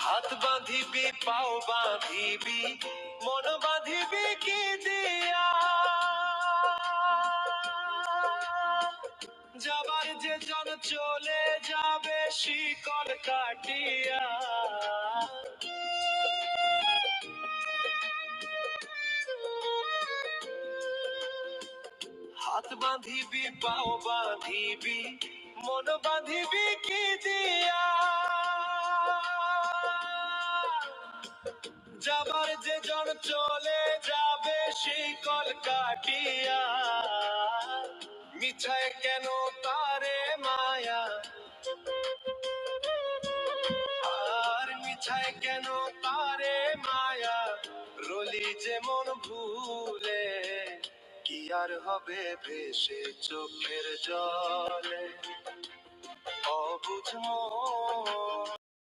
হাত বাঁধিবি পাও বাঁধিবি মন বাঁধিবি কি দিয়া, যাবার যে জন চলে যাবে শিকল কাটিয়া। হাত বাঁধিবি পাও বাঁধিবি মন বাঁধিবি কি দিয়া, যাবার যে জন চলে যাবে শিকল কাটিয়া। মিছায় কেন তারে মায়া, আর মিছায় কেন তারে মায়া, রলি যে মন ভুলে কি আর হবে ভেসে চোখের জলে। অবুঝ মন